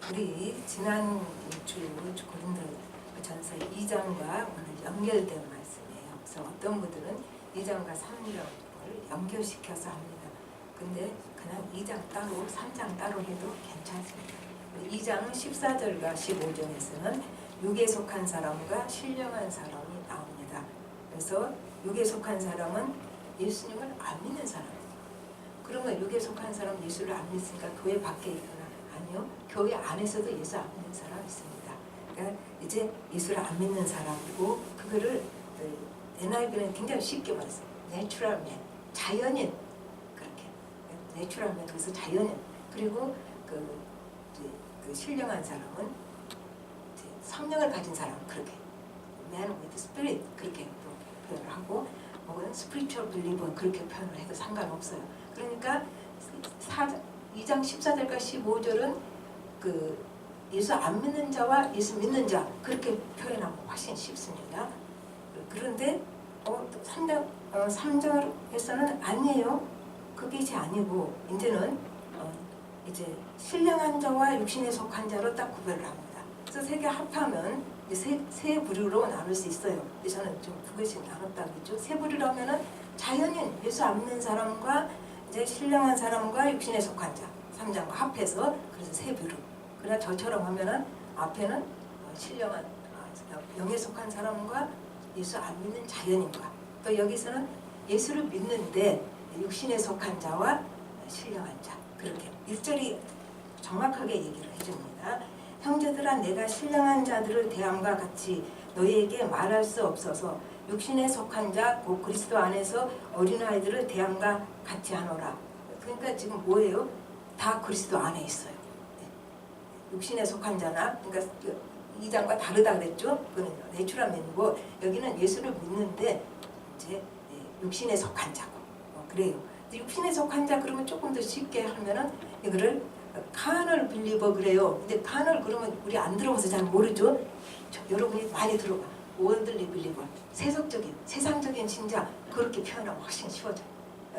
우리 지난 주 고린도전서 2장과 오늘 연결된 말씀이에요. 그래서 어떤 분들은 2장과 3장을 연결시켜서 합니다. 근데 그냥 2장 따로 3장 따로 해도 괜찮습니다. 2장 14절과 15절에서는 육에 속한 사람과 신령한 사람이 나옵니다. 그래서 육에 속한 사람은 예수님을 안 믿는 사람입니다. 그러면 육에 속한 사람 예수를 안 믿으니까 교회 밖에 있거나 아니요, 교회 안에서도 예수 안 믿는 사람이 있습니다. 그러니까 이제 예수를 안 믿는 사람이고 그거를 NIV는 굉장히 쉽게 말했어요. 내추럴 맨, 자연인, 그렇게 내추럴 맨, 그래서 자연인. 그리고 그 신령한 사람은 이제 성령을 가진 사람, 그렇게 man with spirit 그렇게 표현을 하고, 혹은 spiritual believer 그렇게 표현을 해도 상관없어요. 그러니까 2장 14절과 15절은 그 예수 안 믿는 자와 예수 믿는 자 그렇게 표현하면 훨씬 쉽습니다. 그런데 3절에서는 아니에요. 그게 이제 아니고 이제는 이제 신령한 자와 육신에 속한 자로 딱 구별을 합니다. 그래서 세 개 합하면 세 부류로 나눌 수 있어요. 근데 저는 좀 두 개씩 나눴다고 했죠. 세 부류라면은 자연인 예수 안 믿는 사람과 이제 신령한 사람과 육신에 속한 자 3장과 합해서 그래서 세 부류. 그러나 저처럼 하면은 앞에는 신령한 영에 속한 사람과 예수 안 믿는 자연인과, 또 여기서는 예수를 믿는데 육신에 속한 자와 신령한 자, 그렇게 1절이 정확하게 얘기를 해줍니다. 형제들아, 내가 신령한 자들을 대함과 같이 너희에게 말할 수 없어서 육신에 속한 자 곧 그리스도 안에서 어린아이들을 대함과 같이 하노라. 그러니까 지금 뭐예요? 다 그리스도 안에 있어요. 육신에 속한 자나, 그러니까 2장과 다르다 그랬죠? 그거는 내추럴맨이고, 여기는 예수를 믿는데 이제 육신에 속한 자고 그래요. 육신에 속한 자 그러면 조금 더 쉽게 하면은 이거를 carnal believer 그래요. 근데 carnal 그러면 우리 안 들어봐서 잘 모르죠? 여러분이 많이 들어봐. worldly believer, 세속적인, 세상적인 신자 그렇게 표현하면 훨씬 쉬워져요.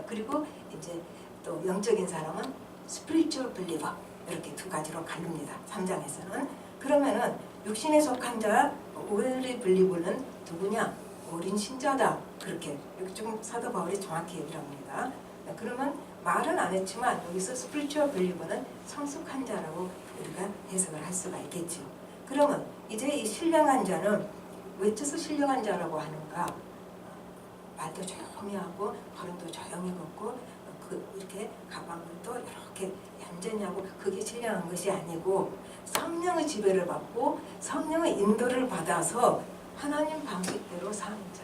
그리고 이제 또 영적인 사람은 spiritual believer 이렇게 두 가지로 갈립니다. 3장에서는. 그러면은 육신에 속한 자 worldly believer는 누구냐? 어린 신자다. 그렇게 여기 좀 사도 바울이 정확히 얘기를 합니다. 그러면 말은 안 했지만 여기서 spiritual believer는 성숙한 자라고 우리가 해석을 할 수가 있겠죠. 그러면 이제 이 신령한 자는 왜 뜻을 신령한 자라고 하는가? 말도 조용히 하고 걸음도 조용히 걷고 이렇게 가방을 또 이렇게 얌전히 하고, 그게 신령한 것이 아니고 성령의 지배를 받고 성령의 인도를 받아서 하나님 방식대로 사는 자,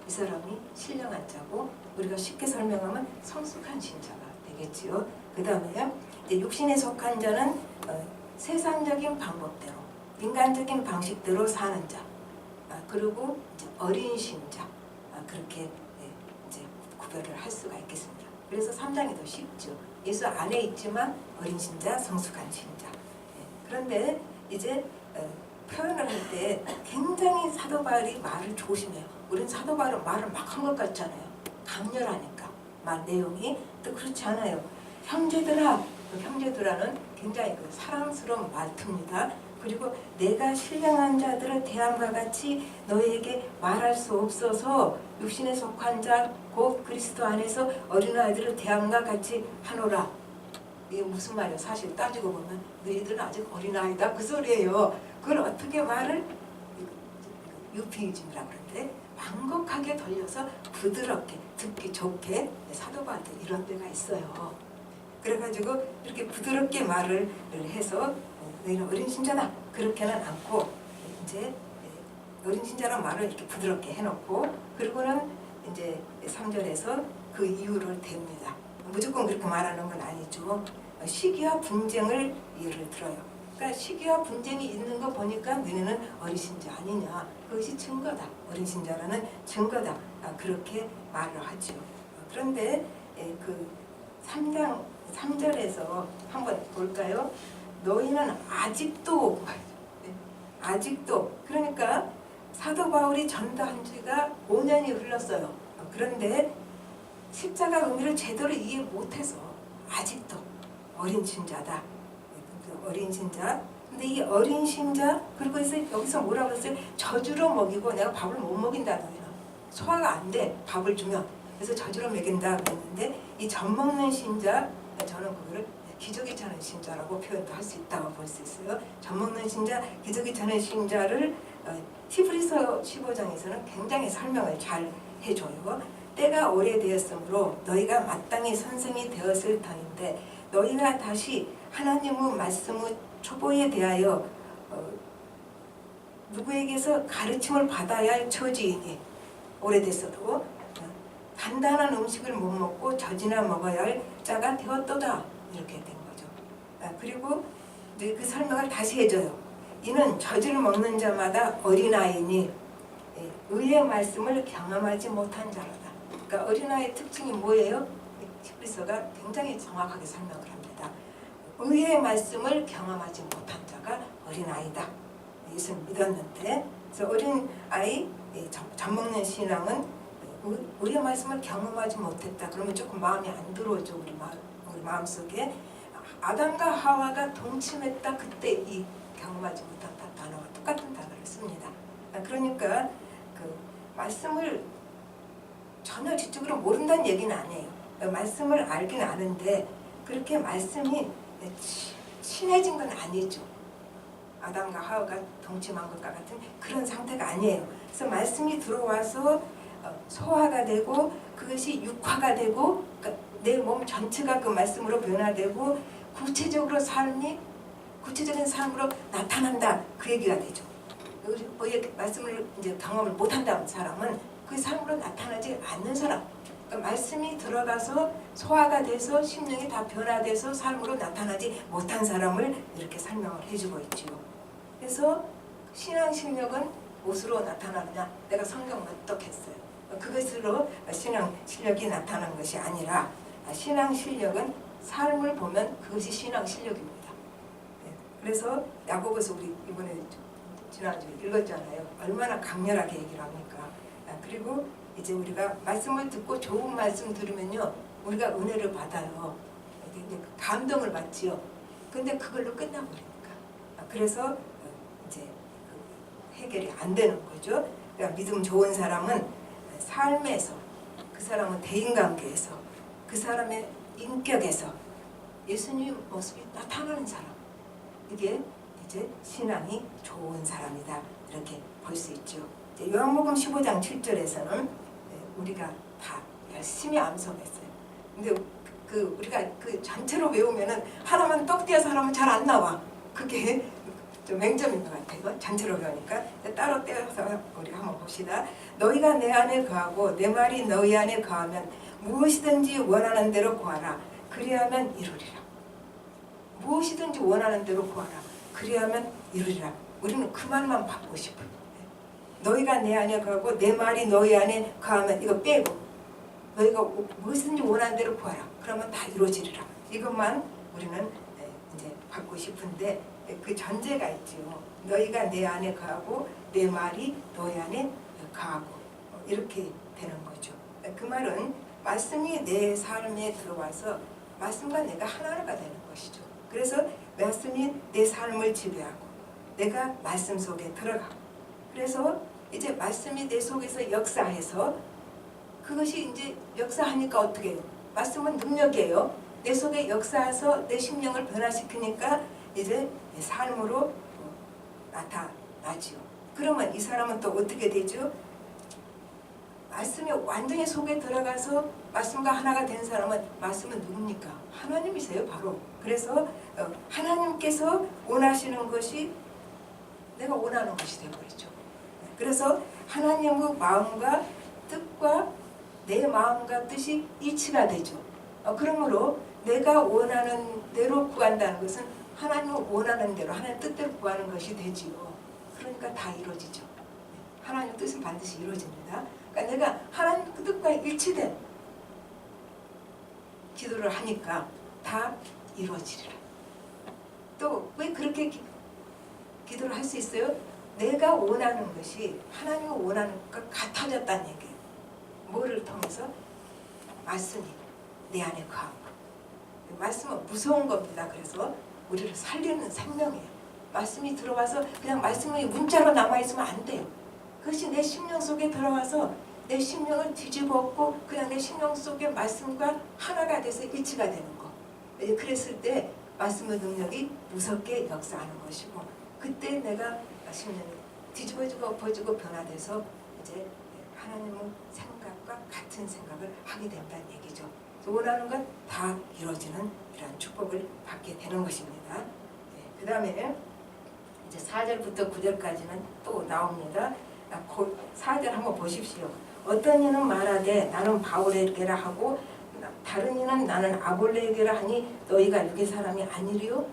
이 사람이 신령한 자고, 우리가 쉽게 설명하면 성숙한 신자가 되겠지요. 그 다음에 육신에 속한 자는 세상적인 방법대로, 인간적인 방식대로 사는 자, 그리고 이제 어린 신자, 그렇게 이제 구별을 할 수가 있겠습니다. 그래서 3장이 더 쉽죠. 예수 안에 있지만 어린 신자, 성숙한 신자. 그런데 이제 표현을 할 때 굉장히 사도 바울이 말을 조심해요. 우리는 사도 바울은 말을 막 한 것 같잖아요. 강렬하니까 말 내용이. 또 그렇지 않아요. 형제들아, 형제들아는 굉장히 사랑스러운 말투입니다. 그리고 내가 신령한 자들을 대함과 같이 너희에게 말할 수 없어서 육신에 속한 자 곧 그리스도 안에서 어린아이들을 대함과 같이 하노라. 이게 무슨 말이에요? 사실 따지고 보면 너희들은 아직 어린아이다 그 소리예요. 그걸 어떻게 말을, 유피즘이라고 그러는데 완곡하게 돌려서 부드럽게 듣기 좋게, 사도 바울도 이런 데가 있어요. 그래가지고 이렇게 부드럽게 말을 해서 너희는 어린 신자다 그렇게는 않고, 이제 어린 신자란 말을 이렇게 부드럽게 해놓고, 그리고는 이제 3절에서 그 이유를 댑니다. 무조건 그렇게 말하는 건 아니죠. 시기와 분쟁을 예를 들어요. 그러니까 시기와 분쟁이 있는 거 보니까 너희는 어린 신자 아니냐, 그것이 증거다, 어린 신자라는 증거다, 그렇게 말을 하죠. 그런데 그 3장 3절에서 한번 볼까요? 너희는 아직도, 그러니까 사도 바울이 전도한 지가 5년이 흘렀어요. 그런데 십자가 의미를 제대로 이해 못해서 아직도 어린 신자다. 어린 신자, 근데 이 어린 신자, 그리고 여기서 뭐라고 했어요? 저주로 먹이고 내가 밥을 못 먹인다 너희는. 소화가 안 돼, 밥을 주면. 그래서 저주로 먹인다 그랬는데 이 젖 먹는 신자, 저는 그거를 기저귀 차는 신자라고 표현도 할 수 있다고 볼 수 있어요. 젖 먹는 신자, 기저귀 차는 신자를 히브리서 15장에서는 굉장히 설명을 잘 해줘요. 때가 오래되었으므로 너희가 마땅히 선생이 되었을 터인데 너희가 다시 하나님의 말씀의 초보에 대하여 누구에게서 가르침을 받아야 할 처지이니 오래됐어도 단단한 음식을 못 먹고 젖이나 먹어야 할 자가 되었도다 이렇게 된 거죠. 그리고 그 설명을 다시 해줘요. 이는 젖을 먹는 자마다 어린아이니 의의 말씀을 경험하지 못한 자로다. 그러니까 어린아이의 특징이 뭐예요? 히브리서가 굉장히 정확하게 설명을 합니다. 의의 말씀을 경험하지 못한 자가 어린아이다. 예수를 믿었는데, 그래서 어린아이, 젖 먹는 신앙은 의의 말씀을 경험하지 못했다. 그러면 조금 마음이 안 들어오죠. 우리 마음속에. 아담과 하와가 동침했다. 그때 이 경험하지 못했다 단어가 똑같은 단어를 씁니다. 그러니까 그 말씀을 전혀 지적으로 모른다는 얘기는 아니에요. 말씀을 알긴 아는데 그렇게 말씀이 친해진 건 아니죠. 아담과 하와가 동침한 것과 같은 그런 상태가 아니에요. 그래서 말씀이 들어와서 소화가 되고 그것이 육화가 되고 그러니까 내 몸 전체가 그 말씀으로 변화되고 구체적인 삶으로 나타난다 그 얘기가 되죠. 의의 말씀을 이제 경험을 못한다는 사람은 그 삶으로 나타나지 않는 사람. 그러니까 말씀이 들어가서 소화가 돼서 심령이 다 변화돼서 삶으로 나타나지 못한 사람을 이렇게 설명을 해주고 있죠. 그래서 신앙 실력은 무엇으로 나타나느냐? 내가 성경 납득했어요. 그것으로 신앙 실력이 나타나는 것이 아니라 신앙 실력은 삶을 보면 그것이 신앙 실력입니다. 그래서 야고보서 우리 이번에 지난주에 읽었잖아요. 얼마나 강렬하게 얘기를 합니까? 그리고 이제 우리가 말씀을 듣고 좋은 말씀 들으면요, 우리가 은혜를 받아요. 이제 감동을 받지요. 근데 그걸로 끝나버리니까. 그래서 이제 해결이 안 되는 거죠. 그러니까 믿음 좋은 사람은 삶에서, 그 사람은 대인관계에서, 그 사람의 인격에서 예수님 모습이 나타나는 사람. 이게 이제 신앙이 좋은 사람이다 이렇게 볼 수 있죠. 요한복음 15장 7절에서는 우리가 다 열심히 암송했어요. 근데 우리가 그 전체로 외우면은 하나만 떡 떼어서 하면 잘 안 나와. 그게 좀 맹점인 것 같아요. 전체로 배우니까 따로 떼어서 우리 한번 봅시다. 너희가 내 안에 거하고 내 말이 너희 안에 거하면 무엇이든지 원하는 대로 구하라. 그리하면 이루리라. 무엇이든지 원하는 대로 구하라. 그리하면 이루리라. 우리는 그 말만 받고 싶어요. 너희가 내 안에 거하고 내 말이 너희 안에 거하면 이거 빼고 너희가 무엇이든지 원하는 대로 구하라. 그러면 다 이루어지리라. 이것만 우리는 이제 받고 싶은데 그 전제가 있죠. 너희가 내 안에 거하고 내 말이 너희 안에 거하고 이렇게 되는 거죠. 그 말은 말씀이 내 삶에 들어와서 말씀과 내가 하나가 되는 것이죠. 그래서 말씀이 내 삶을 지배하고 내가 말씀 속에 들어가고 그래서 이제 말씀이 내 속에서 역사해서 그것이 이제 역사하니까 어떻게 해요? 말씀은 능력이에요. 내 속에 역사해서 내 심령을 변화시키니까 이제 내 삶으로 나타나지요. 그러면 이 사람은 또 어떻게 되죠? 말씀이 완전히 속에 들어가서 말씀과 하나가 된 사람은 말씀은 누굽니까? 하나님이세요, 바로. 그래서 하나님께서 원하시는 것이 내가 원하는 것이 되어버리죠. 그래서 하나님의 마음과 뜻과 내 마음과 뜻이 일치가 되죠. 그러므로 내가 원하는 대로 구한다는 것은 하나님을 원하는 대로 하나님 뜻대로 구하는 것이 되지요. 그러니까 다 이루어지죠. 하나님 뜻은 반드시 이루어집니다. 그러니까 내가 하나님 뜻과 일치된 기도를 하니까 다 이루어지리라. 또 왜 그렇게 기도를 할 수 있어요? 내가 원하는 것이 하나님이 원하는 것과 같아졌다는 얘기예요. 뭐를 통해서? 말씀이 내 안에 거하고. 말씀은 무서운 겁니다. 그래서 우리를 살리는 생명이에요. 말씀이 들어와서 그냥 말씀이 문자로 남아있으면 안 돼요. 그것이 내 심령 속에 들어와서 내 심령을 뒤집어엎고 그냥 내 심령 속의 말씀과 하나가 돼서 일치가 되는 거. 그랬을 때 말씀의 능력이 무섭게 역사하는 것이고, 그때 내가 심령이 뒤집어지고 엎어지고 변화돼서 이제 하나님의 생각과 같은 생각을 하게 된다는 얘기죠. 원하는 것 다 이루어지는 이러한 축복을 받게 되는 것입니다. 그 다음에 이제 4절부터 9절까지는 또 나옵니다. 4절 한번 보십시오. 어떤 이는 말하되 나는 바울에게라 하고 다른 이는 나는 아볼레에게라 하니 너희가 육의 사람이 아니리요?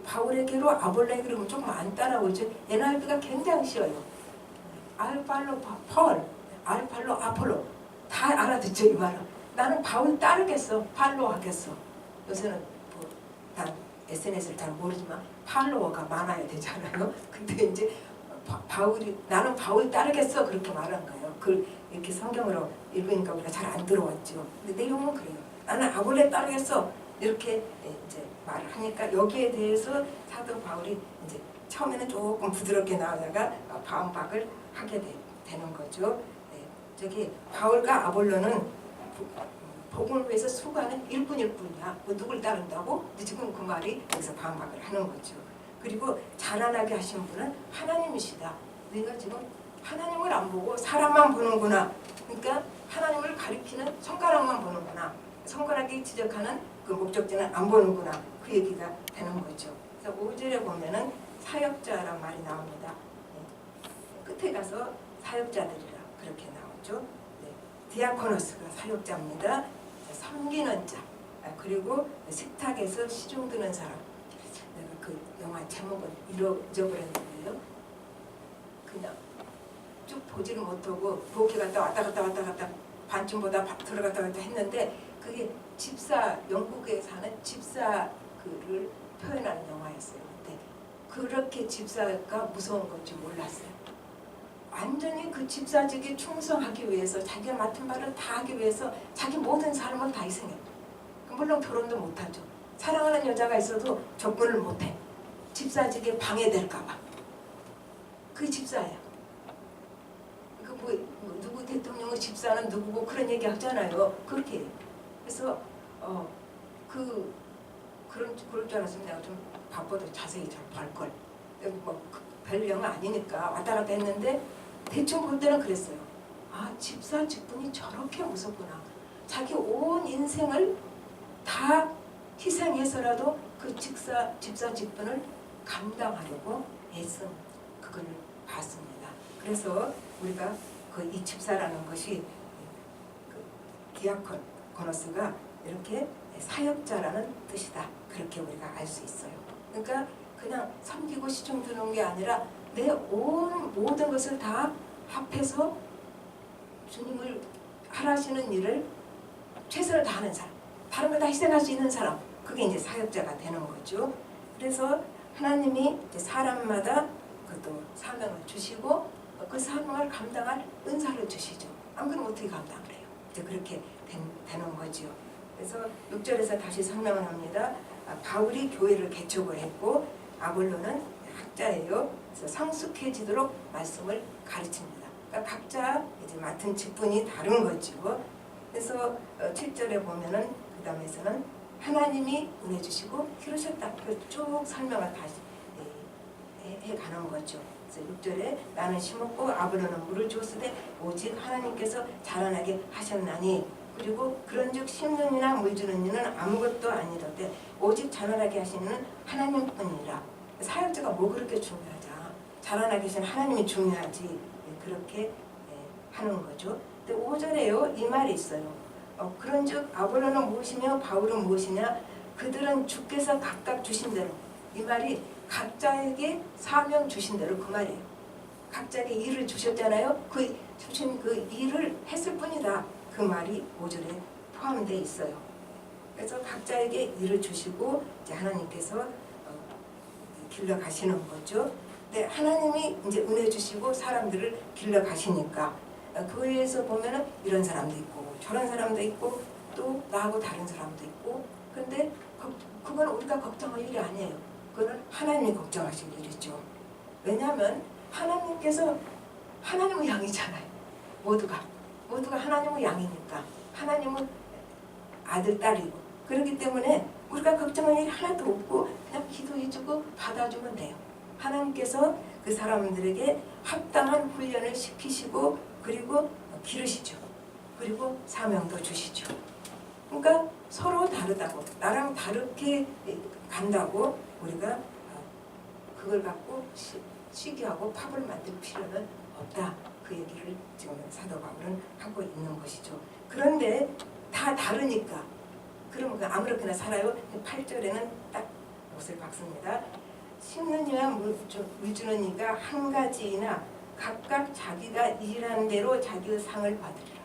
바울에게로 아볼레에게로 조금 안 따라오죠. NIV가 굉장히 쉬워요. 알팔로 펄, 알팔로 아폴로 다 알아듣죠. 이 말은. 나는 바울 따르겠어. 팔로우 하겠어. 요새는 난 SNS를 잘 모르지만 팔로워가 많아야 되잖아요. 근데 이제 나는 바울 따르겠어. 그렇게 말한 거예요. 이렇게 성경으로 읽으니까 우리가 잘 안 들어왔죠. 근데 내용은 그래요. 나는 아볼레 따르겠어. 이렇게 이제 말을 하니까 여기에 대해서 사도 바울이 이제 처음에는 조금 부드럽게 나오다가 반박을 하게 되는 거죠. 저기 바울과 아볼로는 복음을 위해서 수고하는 일꾼이야. 뭐 누굴 따른다고? 근데 지금 그 말이 여기서 반박을 하는 거죠. 그리고 자라나게 하신 분은 하나님이시다. 내가 지금 하나님을 안 보고 사람만 보는구나. 그러니까 하나님을 가리키는 손가락만 보는구나. 손가락이 지적하는 그 목적지는 안 보는구나. 그 얘기가 되는 거죠. 그래서 5절에 보면은 사역자란 말이 나옵니다. 끝에 가서 사역자들이라 그렇게 나오죠. 디아코노스가 사역자입니다. 섬기는 자, 그리고 식탁에서 시중 드는 사람. 내가 그 영화 제목은 잊어버렸는데요. 그냥 쭉 보지를 못하고 부엌에 갔다 왔다 갔다 반쯤보다 들어갔다 갔다 했는데 그게 집사, 영국에 사는 집사 그를 표현하는 영화였어요. 근데 그렇게 집사가 무서운 건지 몰랐어요. 완전히 그 집사직에 충성하기 위해서 자기가 맡은 바를 다 하기 위해서 자기 모든 삶을 다 희생해요. 물론 결혼도 못하죠. 사랑하는 여자가 있어도 접근을 못해. 집사직에 방해될까 봐. 그게 집사예요. 누구 대통령의 집사는 누구고 그런 얘기 하잖아요. 그렇게 해요. 그래서 그럴 줄 알았으면 내가 좀 바빠도 자세히 잘 볼걸. 별 영화 아니니까 왔다 갔다 했는데 대충 볼 때는 그랬어요. 아, 집사 직분이 저렇게 무섭구나. 자기 온 인생을 다 희생해서라도 그 집사 직분을 감당하려고 애쓴 그걸 봤습니다. 그래서 우리가 이 집사라는 것이 디아코노스가 이렇게 사역자라는 뜻이다. 그렇게 우리가 알 수 있어요. 그러니까 그냥 섬기고 시중 드는 게 아니라 내 온 모든 것을 다 합해서 주님을 하라시는 일을 최선을 다하는 사람, 다른 걸 다 희생할 수 있는 사람, 그게 이제 사역자가 되는 거죠. 그래서 하나님이 이제 사람마다 그것도 사명을 주시고 그 사명을 감당할 은사를 주시죠. 안 그러면 어떻게 감당을 해요? 이제 그렇게 되는 거죠. 그래서 6절에서 다시 설명을 합니다. 바울이 교회를 개척을 했고 아볼로는 학자예요. 그래서 성숙해지도록 말씀을 가르칩니다. 그러니까 각자 이제 맡은 직분이 다른 거죠. 그래서 7절에 보면은 그 다음에서는 하나님이 은혜 주시고 기르셨다. 쭉 설명을 다시 해가는 거죠. 그래서 6절에 나는 심었고 아볼로는 물을 주었으되 오직 하나님께서 자라나게 하셨나니 그리고 그런즉 심는 이나 물 주는 이는 아무것도 아니로되 오직 자라나게 하시는 하나님뿐이라. 사역자가 뭐 그렇게 중요하자. 자라나게 하시는 하나님이 중요하지. 그렇게 하는 거죠. 근데 5절에요. 이 말이 있어요. 그런즉 아볼로는 무엇이며 바울은 무엇이냐. 그들은 주께서 각각 주신 대로. 이 말이 각자에게 사명 주신 대로 그 말이에요. 각자에게 일을 주셨잖아요. 주신 그 일을 했을 뿐이다. 그 말이 5절에 포함되어 있어요. 그래서 각자에게 일을 주시고 이제 하나님께서 길러 가시는 거죠. 근데 하나님이 이제 은혜 주시고 사람들을 길러 가시니까 교회에서 보면은 이런 사람도 있고 저런 사람도 있고 또 나하고 다른 사람도 있고 근데 그건 우리가 걱정할 일이 아니에요. 그거는 하나님이 걱정하실 일이죠. 왜냐하면 하나님께서 하나님의 양이잖아요. 모두가 하나님의 양이니까 하나님은 아들, 딸이고 그렇기 때문에 우리가 걱정할 일이 하나도 없고 그냥 기도해주고 받아주면 돼요. 하나님께서 그 사람들에게 합당한 훈련을 시키시고 그리고 기르시죠. 그리고 사명도 주시죠. 그러니까 서로 다르다고 나랑 다르게 간다고 우리가 그걸 갖고 시기하고 팝을 만들 필요는 없다. 그 얘기를 지금 사도 바울은 하고 있는 것이죠. 그런데 다 다르니까 그러면 아무렇게나 살아요. 8절에는 딱 못을 박습니다. 심는 이와 물주는 이가 한 가지이나 각각 자기가 일한 대로 자기의 상을 받으리라.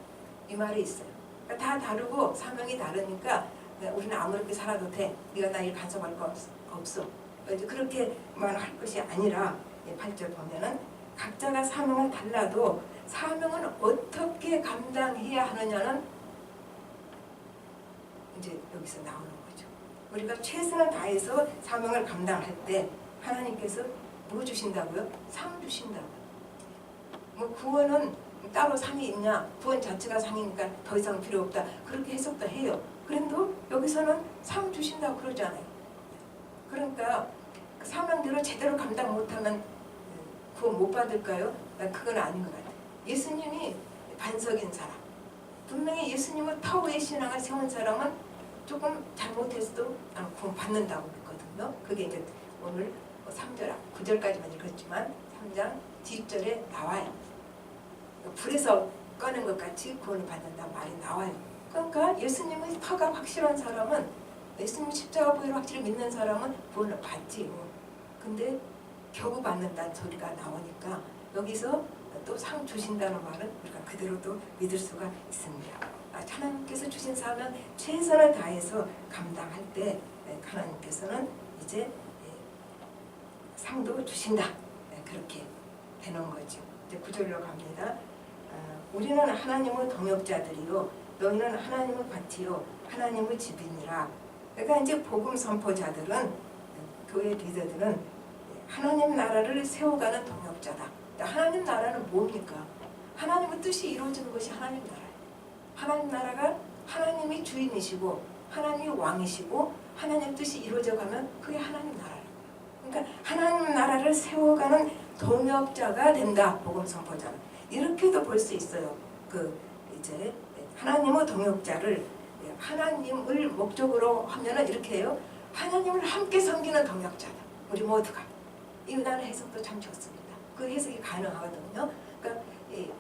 이 말이 있어요. 그러니까 다 다르고 사명이 다르니까 우리는 아무렇게 살아도 돼. 네가 나 일 간섭할 거 없어. 그렇게만 할 것이 아니라 8절 보면은 각자가 사명은 달라도 사명은 어떻게 감당해야 하느냐는 이제 여기서 나오는 거죠. 우리가 최선을 다해서 사명을 감당할 때 하나님께서 뭐 주신다고요? 상 주신다고요. 뭐 구원은 따로 상이 있냐? 구원 자체가 상이니까 더 이상 필요 없다. 그렇게 해석도 해요. 그런데 여기서는 상 주신다고 그러잖아요. 그러니까 그 사명대로 제대로 감당 못하면 구원 못 받을까요? 그건 아닌 것 같아요. 예수님이 반석인 사람, 분명히 예수님을 터위의 신앙을 세운 사람은 조금 잘못했어도 구원 받는다고 믿거든요. 그게 이제 오늘 3절, 9절까지만 읽었지만 3장 뒷절에 나와요. 불에서 꺼낸 것 같이 구원을 받는다는 말이 나와요. 그러니까 예수님의 터가 확실한 사람은 예수님 십자가 보혈을 확실히 믿는 사람은 구원을 받지. 근데 겨우 받는다는 소리가 나오니까 여기서 또 상 주신다는 말은 우리가 그대로 또 믿을 수가 있습니다. 하나님께서 주신 사명 최선을 다해서 감당할 때 하나님께서는 이제 상도 주신다. 그렇게 되는 거죠. 이제 9절로 갑니다. 우리는 하나님의 동역자들이요 너희는 하나님의 밭이요 하나님의 집이니라. 그러니까 이제 복음 선포자들은 교회 리더들은 하나님 나라를 세워가는 동역자다. 하나님 나라는 뭡니까? 하나님의 뜻이 이루어지는 것이 하나님 나라예요. 하나님 나라가 하나님이 주인이시고 하나님이 왕이시고 하나님 뜻이 이루어져가면 그게 하나님 나라예요. 그러니까 하나님 나라를 세워가는 동역자가 된다. 복음 선포자는 이렇게도 볼 수 있어요. 이제 하나님의 동역자를 하나님을 목적으로 하면은 이렇게 해요. 하나님을 함께 섬기는 동역자다. 우리 모두가 이 나는 해석도 참 좋습니다. 그 해석이 가능하거든요. 그러니까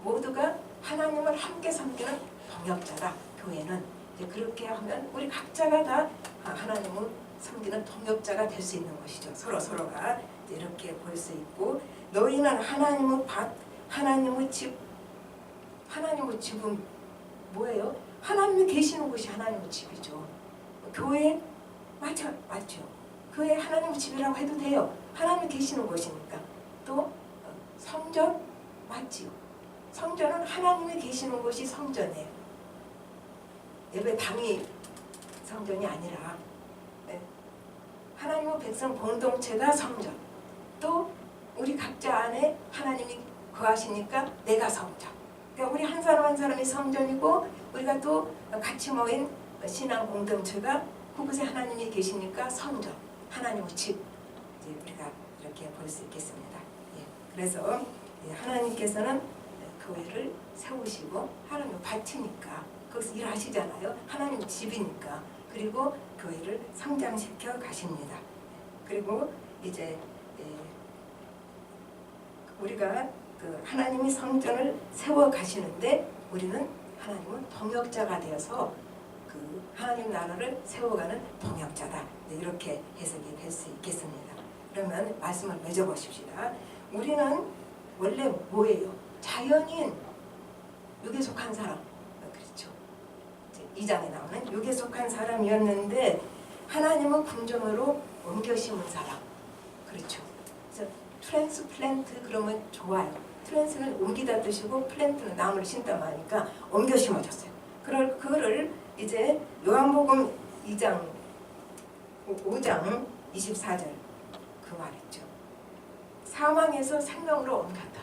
모두가 하나님을 함께 섬기는 동역자다. 교회는 이제 그렇게 하면 우리 각자가 다 하나님을 섬기는 동역자가 될 수 있는 것이죠. 서로가 이렇게 볼 수 있고 너희는 하나님의 밭, 하나님의 집. 하나님의 집은 뭐예요? 하나님이 계시는 곳이 하나님의 집이죠. 교회 맞죠? 교회 하나님의 집이라고 해도 돼요. 하나님이 계시는 곳이니까. 또 성전 맞지요. 성전은 하나님이 계시는 곳이 성전이에요. 예배당이 성전이 아니라 하나님의 백성 공동체가 성전. 또 우리 각자 안에 하나님이 거하시니까 내가 성전. 그러니까 우리 한 사람 한 사람이 성전이고 우리가 또 같이 모인 신앙 공동체가 그곳에 하나님이 계시니까 성전, 하나님의 집. 이제 우리가 이렇게 볼 수 있겠습니다. 그래서 하나님께서는 교회를 세우시고 하나님의 밭이니까 거기서 일하시잖아요. 하나님의 집이니까. 그리고 교회를 성장시켜 가십니다. 그리고 이제 우리가 하나님이 성전을 세워 가시는데 우리는 하나님은 동역자가 되어서 하나님 나라를 세워가는 동역자다. 이렇게 해석이 될 수 있겠습니다. 그러면 말씀을 맺어보십시다. 우리는 원래 뭐예요? 자연인, 육에 속한 사람. 그렇죠. 2장에 나오는 육에 속한 사람이었는데 하나님의 궁정으로 옮겨 심은 사람. 그렇죠. 그래서 트랜스플랜트 그러면 좋아요. 트랜스는 옮기다 뜻이고 플랜트는 나무를 심다 하니까 옮겨 심어줬어요. 그거를 이제 요한복음 5장 24절 말했죠. 사망에서 생명으로 옮겼다.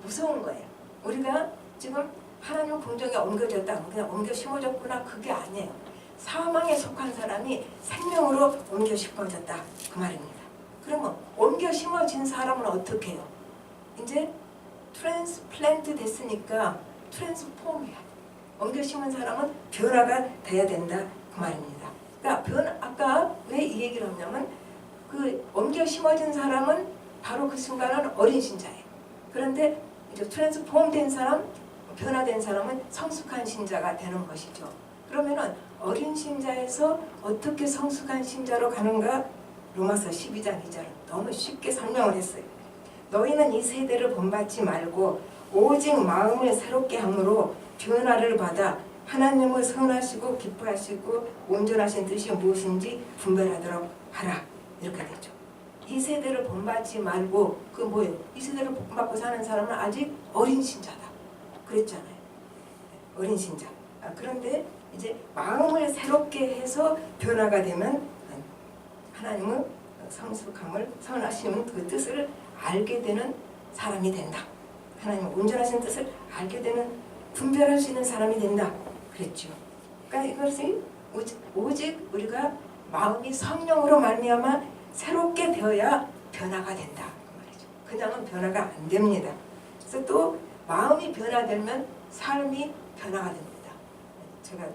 무서운 거예요. 우리가 지금 하나님 공정에 옮겨졌다, 그냥 옮겨 심어졌구나, 그게 아니에요. 사망에 속한 사람이 생명으로 옮겨 심어졌다, 그 말입니다. 그러면 옮겨 심어진 사람은 어떻게 해요? 이제 트랜스플랜트 됐으니까 트랜스폼이야. 옮겨 심은 사람은 변화가 돼야 된다, 그 말입니다. 그러니까 아까 왜 이 얘기를 하냐면 그 옮겨 심어진 사람은 바로 그 순간은 어린 신자예요. 그런데 이제 트랜스폼 된 사람, 변화된 사람은 성숙한 신자가 되는 것이죠. 그러면은 어린 신자에서 어떻게 성숙한 신자로 가는가? 로마서 12장 2절은 너무 쉽게 설명을 했어요. 너희는 이 세대를 본받지 말고 오직 마음을 새롭게 함으로 변화를 받아 하나님을 선하시고 기뻐하시고 온전하신 뜻이 무엇인지 분별하도록 하라. 이렇게 되죠. 이 세대를 본받지 말고, 그 뭐예요? 이 세대를 본받고 사는 사람은 아직 어린 신자다. 그랬잖아요. 어린 신자. 그런데 이제 마음을 새롭게 해서 변화가 되면 하나님은 성숙함을, 선하시는 그 뜻을 알게 되는 사람이 된다. 하나님 온전하신 뜻을 알게 되는, 분별할 수 있는 사람이 된다. 그랬죠. 그러니까 이것이 오직 우리가 마음이 성령으로 말미암아 새롭게 되어야 변화가 된다, 그 말이죠. 그냥은 변화가 안 됩니다. 그래서 또 마음이 변화되면 삶이 변화가 됩니다. 제가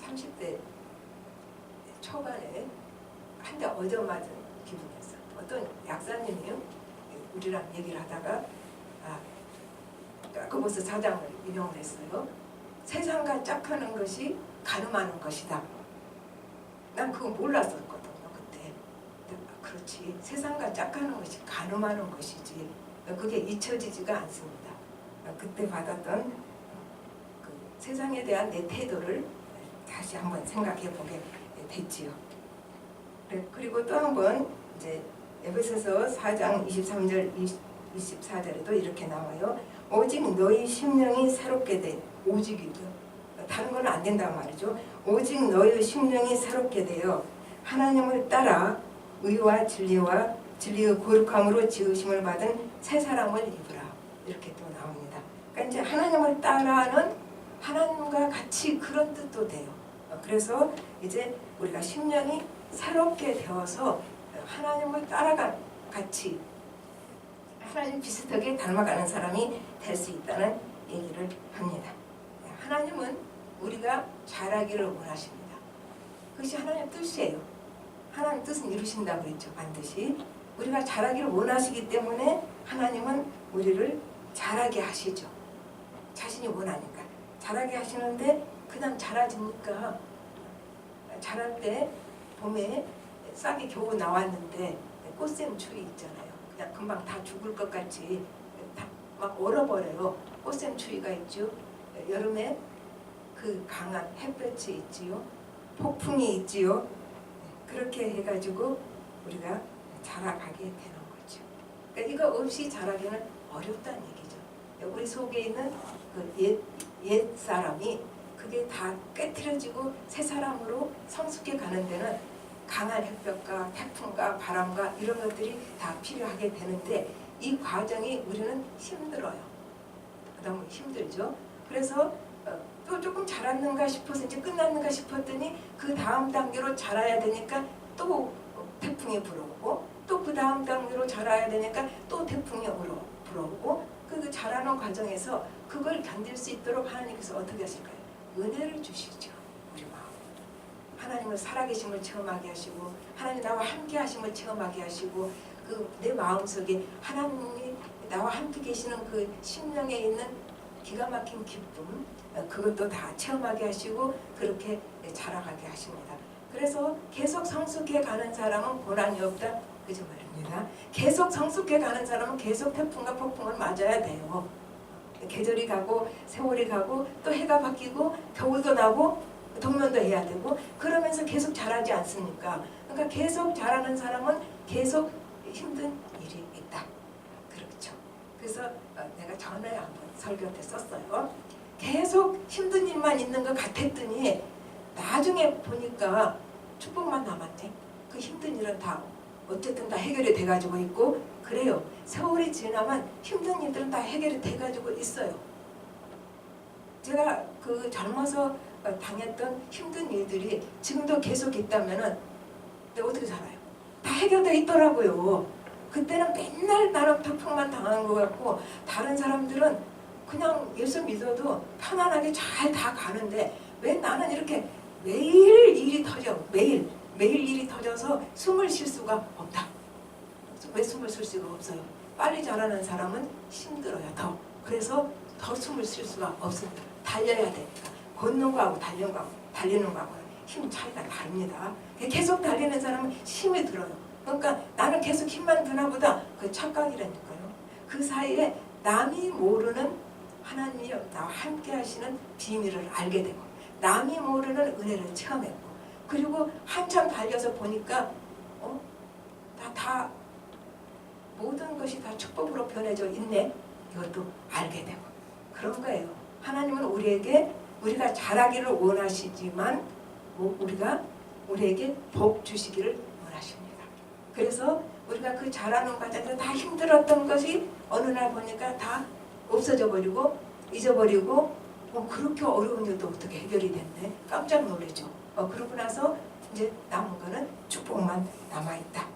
30대 초반에 한 대 얻어맞은 기분이었어요. 어떤 약사님이 우리랑 얘기를 하다가 야고보서 4장을 인용을 했어요. 세상과 짝하는 것이 가늠하는 것이다. 난 그거 몰랐었거든요, 그때. 그렇지, 세상과 짝하는 것이 가늠하는 것이지, 그게 잊혀지지가 않습니다. 그때 받았던 그 세상에 대한 내 태도를 다시 한번 생각해 보게 됐지요. 그리고 또 한 번 이제 에베소서 4장 23절 24절에도 이렇게 나와요. 오직 너희 심령이 새롭게 돼. 오직이죠. 다른 건 안 된단 말이죠. 오직 너희 심령이 새롭게 되어 하나님을 따라 의와 진리와 진리의 거룩함으로 지으심을 받은 새 사람을 입으라. 이렇게 또 나옵니다. 그러니까 이제 하나님을 따라는 하나님과 같이 그런 뜻도 돼요. 그래서 이제 우리가 심령이 새롭게 되어서 하나님을 따라가 같이 하나님 비슷하게 닮아가는 사람이 될 수 있다는 얘기를 합니다. 하나님은 우리가 자라기를 원하십니다. 그것이 하나님의 뜻이에요. 하나님 뜻은 이루신다고 그랬죠. 반드시 우리가 자라기를 원하시기 때문에 하나님은 우리를 자라게 하시죠. 자신이 원하니까 자라게 하시는데 그냥 자라집니까? 자랄 때 봄에 싹이 겨우 나왔는데 꽃샘추위 있잖아요. 그냥 금방 다 죽을 것 같이 다 막 얼어버려요. 꽃샘추위가 있죠. 여름에 그 강한 햇볕이 있지요. 폭풍이 있지요. 그렇게 해가지고 우리가 자라가게 되는 거죠. 그러니까 이거 없이 자라기는 어렵다는 얘기죠. 우리 속에 있는 그 옛 사람이 그게 다 깨트려지고 새 사람으로 성숙해 가는 데는 강한 햇볕과 태풍과 바람과 이런 것들이 다 필요하게 되는데 이 과정이 우리는 힘들어요. 너무 힘들죠. 그래서 또 조금 자랐는가 싶어서 이제 끝났는가 싶었더니 그 다음 단계로 자라야 되니까 또 태풍이 불어오고 또 그 다음 단계로 자라야 되니까 또 태풍이 불어오고 그 자라는 과정에서 그걸 견딜 수 있도록 하나님께서 어떻게 하실까요? 은혜를 주시죠. 우리 마음. 하나님을 살아계심을 체험하게 하시고 하나님 나와 함께 하심을 체험하게 하시고 그 내 마음속에 하나님이 나와 함께 계시는 그 심령에 있는 기가 막힌 기쁨 그것도 다 체험하게 하시고 그렇게 자라가게 하십니다. 그래서 계속 성숙해 가는 사람은 고난이 없다. 그죠 말입니다. 계속 성숙해 가는 사람은 계속 태풍과 폭풍을 맞아야 돼요. 계절이 가고 세월이 가고 또 해가 바뀌고 겨울도 나고 동면도 해야 되고 그러면서 계속 자라지 않습니까? 그러니까 계속 자라는 사람은 계속 힘든 일이 있다. 그렇죠. 그래서 내가 전에 한번 설교 때 썼어요. 계속 힘든 일만 있는 것 같았더니 나중에 보니까 축복만 남았네. 그 힘든 일은 다 어쨌든 다 해결이 돼가지고 있고 그래요. 세월이 지나면 힘든 일들은 다 해결이 돼가지고 있어요. 제가 그 젊어서 당했던 힘든 일들이 지금도 계속 있다면은 내가 어떻게 살아요? 다 해결돼 있더라고요. 그때는 맨날 나는 팍팍만 당한 것 같고 다른 사람들은 그냥 예수 믿어도 편안하게 잘 다 가는데 왜 나는 이렇게 매일 일이 터져 매일 일이 터져서 숨을 쉴 수가 없다. 왜 숨을 쉴 수가 없어요? 빨리 자라는 사람은 힘들어요. 더. 그래서 더 숨을 쉴 수가 없습니다. 달려야 되니까. 걷는 거하고 달리는 거하고는 힘 차이가 다릅니다. 계속 달리는 사람은 힘이 들어요. 그러니까 나는 계속 힘만 드나 보다. 그 착각이라니까요. 그 사이에 남이 모르는 하나님이 나와 함께 하시는 비밀을 알게 되고 남이 모르는 은혜를 체험했고 그리고 한참 달려서 보니까 다 모든 것이 다 축복으로 변해져 있네. 이것도 알게 되고 그런 거예요. 하나님은 우리가 잘하기를 원하시지만 우리에게 복 주시기를 원하십니다. 그래서 우리가 그 잘하는 과정에서 다 힘들었던 것이 어느 날 보니까 다 없어져 버리고 잊어버리고 그렇게 어려운 일도 어떻게 해결이 됐네. 깜짝 놀라죠. 그러고 나서 이제 남은 거는 축복만 남아있다.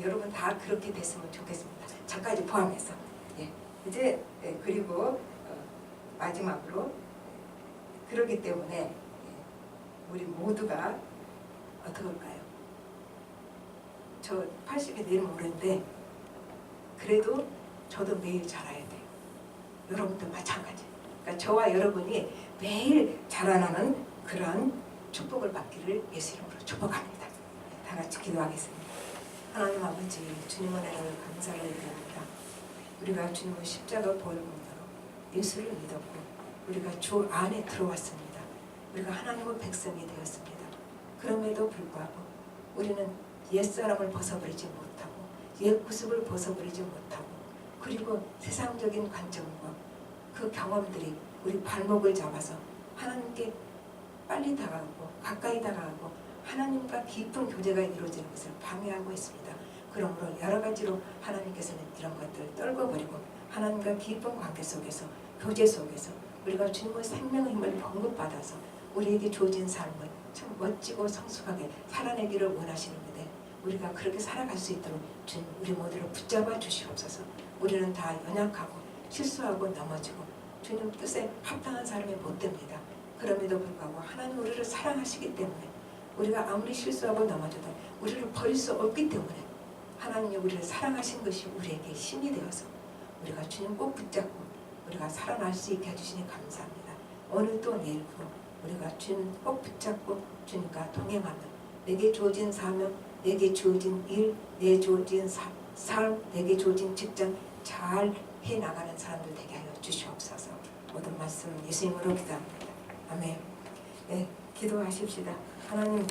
여러분 다 그렇게 됐으면 좋겠습니다. 저까지 포함해서. 이제 그리고 마지막으로 그러기 때문에 우리 모두가 어떻게 할까요? 저 80이 내일 모르는데 그래도 저도 매일 자라야 돼요. 여러분도 마찬가지. 그러니까 저와 여러분이 매일 자라나는 그런 축복을 받기를 예수 이름으로 축복합니다. 다 같이 기도하겠습니다. 하나님 아버지, 주님 은혜를 감사를 드립니다. 우리가 주님의 십자가 보혈문으로 예수를 믿었고 우리가 주 안에 들어왔습니다. 우리가 하나님의 백성이 되었습니다. 그럼에도 불구하고 우리는 옛사람을 벗어버리지 못하고 옛 구습을 벗어버리지 못하고 그리고 세상적인 관점과 그 경험들이 우리 발목을 잡아서 하나님께 빨리 다가가고 가까이 다가가고 하나님과 깊은 교제가 이루어지는 것을 방해하고 있습니다. 그러므로 여러 가지로 하나님께서는 이런 것들을 떨궈버리고 하나님과 깊은 관계 속에서 교제 속에서 우리가 주님의 생명의 힘을 공급받아서 우리에게 주어진 삶을 참 멋지고 성숙하게 살아내기를 원하시는데 우리가 그렇게 살아갈 수 있도록 주님 우리 모두를 붙잡아 주시옵소서. 우리는 다 연약하고 실수하고 넘어지고 주님 뜻에 합당한 사람이 못 됩니다. 그럼에도 불구하고 하나님 우리를 사랑하시기 때문에 우리가 아무리 실수하고 넘어져도 우리를 버릴 수 없기 때문에 하나님이 우리를 사랑하신 것이 우리에게 힘이 되어서 우리가 주님 꼭 붙잡고 우리가 살아날 수 있게 해주시니 감사합니다. 오늘도 내일도 우리가 주님 꼭 붙잡고 주님과 동행하며 내게 주어진 사명, 내게 주어진 일, 내게 주어진 삶, 내게 주어진 직장 잘 해나가는 사람들 되게 하여 주시옵소서. 모든 말씀 예수님으로 기도합니다. 아멘. 네, 기도하십시다. 하나님